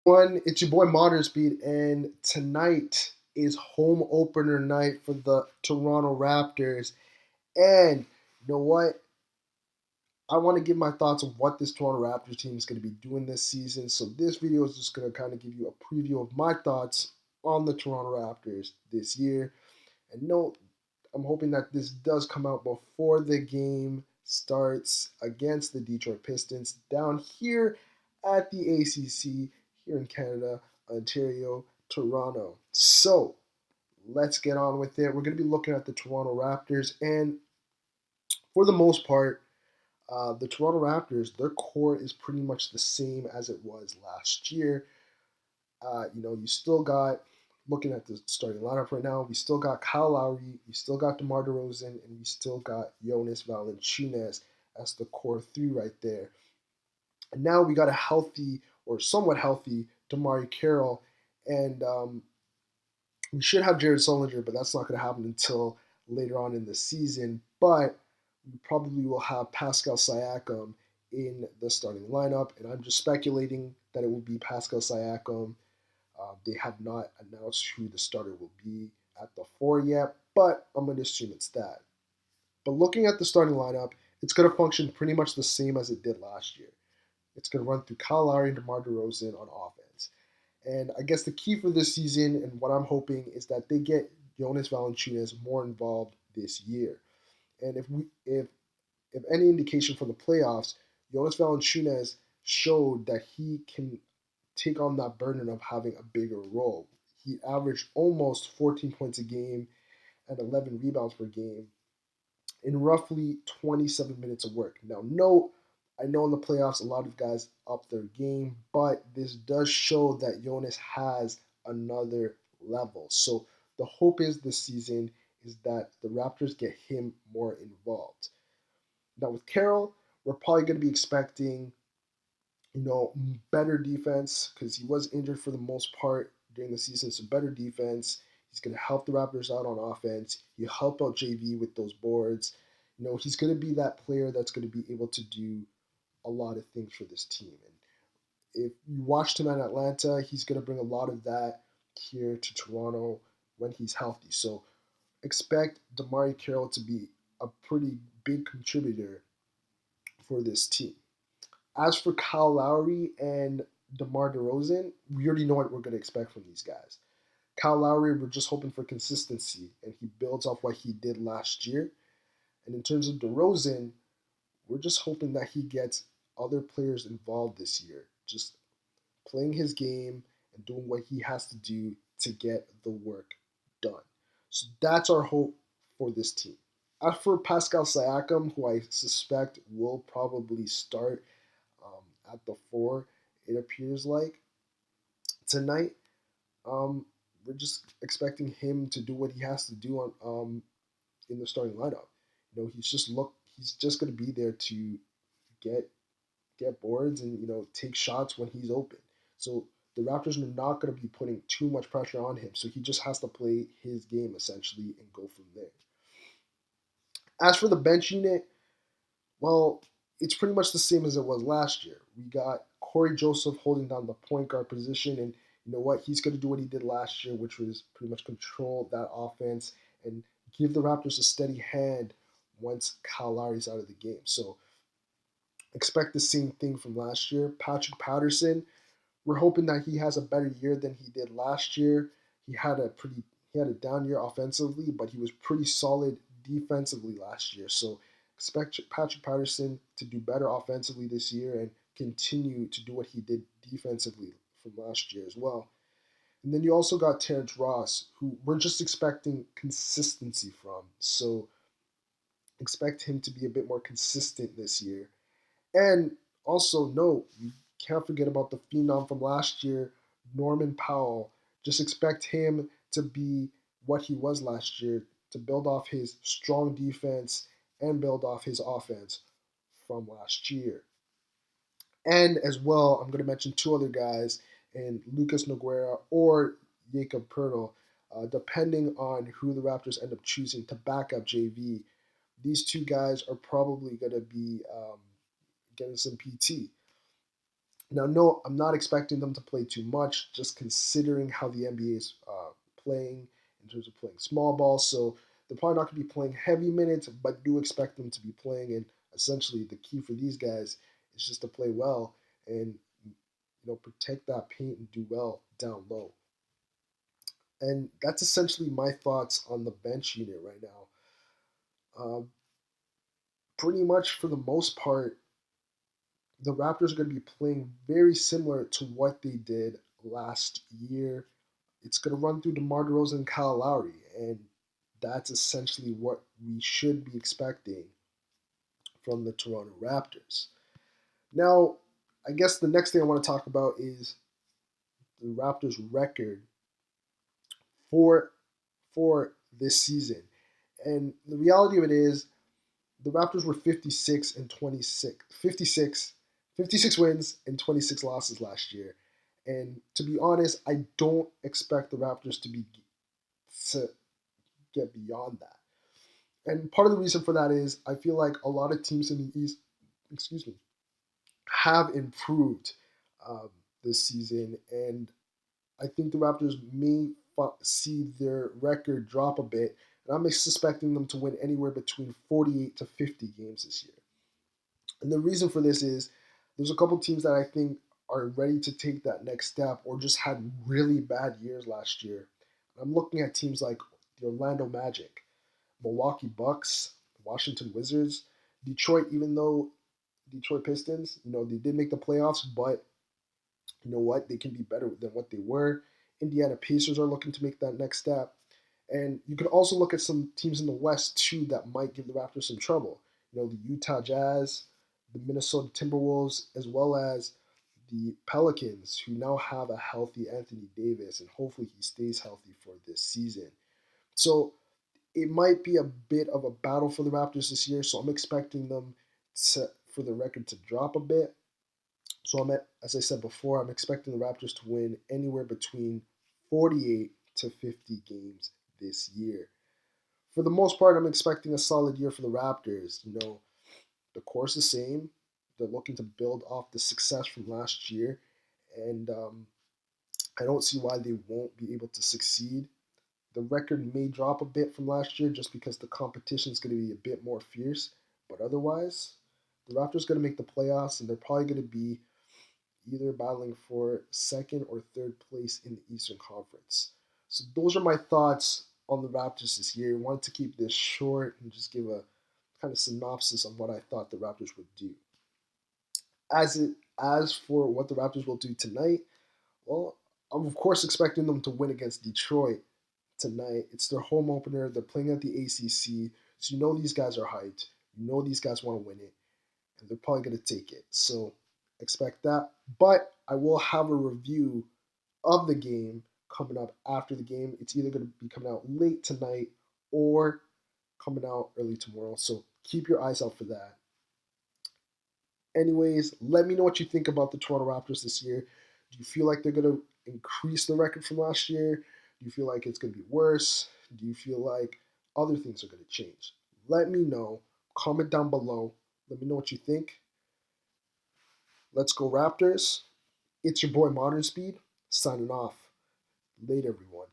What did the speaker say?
One, it's your boy Modern Speed, and tonight is home opener night for the Toronto Raptors. And you know what? I want to give my thoughts on what this Toronto Raptors team is going to be doing this season. So this video is just going to kind of give you a preview of my thoughts on the Toronto Raptors this year. And note, I'm hoping that this does come out before the game starts against the Detroit Pistons down here at the ACC here in Canada, Ontario, Toronto. So let's get on with it. We're going to be looking at the Toronto Raptors, and for the most part, the Toronto Raptors, their core is pretty much the same as it was last year. You still got, looking at the starting lineup right now, we still got Kyle Lowry, we still got DeMar DeRozan, and we still got Jonas Valanciunas as the core three right there. And now we got a healthy or somewhat healthy DeMar Carroll, and we should have Jared Sullinger, but that's not going to happen until later on in the season. But we probably will have Pascal Siakam in the starting lineup, and I'm just speculating that it will be Pascal Siakam. They have not announced who the starter will be at the four yet, but I'm going to assume it's that. But looking at the starting lineup, it's going to function pretty much the same as it did last year. It's going to run through Kyle Lowry and DeMar DeRozan on offense. And I guess the key for this season and what I'm hoping is that they get Jonas Valanciunas more involved this year. And if any indication from the playoffs, Jonas Valanciunas showed that he can take on that burden of having a bigger role. He averaged almost 14 points a game and 11 rebounds per game in roughly 27 minutes of work. Now, note, I know in the playoffs a lot of guys up their game, but this does show that Jonas has another level. So the hope is this season is that the Raptors get him more involved. Now with Carroll, we're probably going to be expecting, better defense because he was injured for the most part during the season. So better defense. He's going to help the Raptors out on offense. He'll help out JV with those boards. He's going to be that player that's going to be able to do a lot of things for this team. And if you watched him at Atlanta, he's going to bring a lot of that here to Toronto when he's healthy. So expect Damari Carroll to be a pretty big contributor for this team. As for Kyle Lowry and DeMar DeRozan, we already know what we're going to expect from these guys. Kyle Lowry, we're just hoping for consistency, and he builds off what he did last year. And in terms of DeRozan, we're just hoping that he gets other players involved this year, just playing his game and doing what he has to do to get the work done. So that's our hope for this team. As for Pascal Siakam, who I suspect will probably start at the four, it appears like tonight. Um, we're just expecting him to do what he has to do on in the starting lineup. He's just going to be there to get get boards and take shots when he's open. So the Raptors are not going to be putting too much pressure on him. So he just has to play his game essentially and go from there. As for the bench unit, well, it's pretty much the same as it was last year. We got Corey Joseph holding down the point guard position, and you know what? He's going to do what he did last year, which was pretty much control that offense and give the Raptors a steady hand once Kyle Lowry's out of the game. So expect the same thing from last year. Patrick Patterson, we're hoping that he has a better year than he did last year. He had a pretty he had a down year offensively, but he was pretty solid defensively last year. So expect Patrick Patterson to do better offensively this year and continue to do what he did defensively from last year as well. And then you also got Terrence Ross, who we're just expecting consistency from. So expect him to be a bit more consistent this year. And also, no, you can't forget about the phenom from last year, Norman Powell. Just expect him to be what he was last year, to build off his strong defense and build off his offense from last year. And as well, I'm going to mention two other guys, and Lucas Nogueira or Jakob Pertl, depending on who the Raptors end up choosing to back up JV. These two guys are probably going to be getting some PT. Now, no, I'm not expecting them to play too much, just considering how the NBA is playing in terms of playing small ball. So they're probably not going to be playing heavy minutes, but do expect them to be playing. And essentially, the key for these guys is just to play well and protect that paint and do well down low. And that's essentially my thoughts on the bench unit right now. Uh, Pretty much for the most part, the Raptors are going to be playing very similar to what they did last year. It's going to run through DeMar DeRozan and Kyle Lowry, and that's essentially what we should be expecting from the Toronto Raptors. Now, I guess the next thing I want to talk about is the Raptors' record for for this season. And the reality of it is the Raptors were 56 and 26, 56 wins and 26 losses last year. And to be honest, I don't expect the Raptors to get beyond that. And part of the reason for that is I feel like a lot of teams in the East, excuse me, have improved um, this season, and I think the Raptors may see their record drop a bit. And I'm suspecting them to win anywhere between 48 to 50 games this year. And the reason for this is there's a couple teams that I think are ready to take that next step or just had really bad years last year. I'm looking at teams like the Orlando Magic, Milwaukee Bucks, Washington Wizards, Detroit, even though Detroit Pistons, they did make the playoffs, but you know what? They can be better than what they were. Indiana Pacers are looking to make that next step. And you could also look at some teams in the West too that might give the Raptors some trouble. The Utah Jazz, the Minnesota Timberwolves, as well as the Pelicans, who now have a healthy Anthony Davis, and hopefully he stays healthy for this season. So it might be a bit of a battle for the Raptors this year. So I'm expecting them for the record to drop a bit. So as I said before, I'm expecting the Raptors to win anywhere between 48 to 50 games this year. For the most part, I'm expecting a solid year for the Raptors. The course is the same. They're looking to build off the success from last year, and I don't see why they won't be able to succeed. The record may drop a bit from last year just because the competition is going to be a bit more fierce, but otherwise, the Raptors are going to make the playoffs, and they're probably going to be either battling for second or third place in the Eastern Conference. So those are my thoughts on the Raptors this year. I wanted to keep this short and just give a kind of synopsis of what I thought the Raptors would do. As for what the Raptors will do tonight, well, I'm of course expecting them to win against Detroit tonight. It's their home opener. They're playing at the ACC, so these guys are hyped. These guys want to win it, and they're probably going to take it. So expect that. But I will have a review of the game coming up after the game. It's either going to be coming out late tonight or coming out early tomorrow. So keep your eyes out for that. Anyways, let me know what you think about the Toronto Raptors this year. Do you feel like they're going to increase the record from last year? Do you feel like it's going to be worse? Do you feel like other things are going to change? Let me know. Comment down below. Let me know what you think. Let's go Raptors. It's your boy Modern Speed signing off. Later, everyone.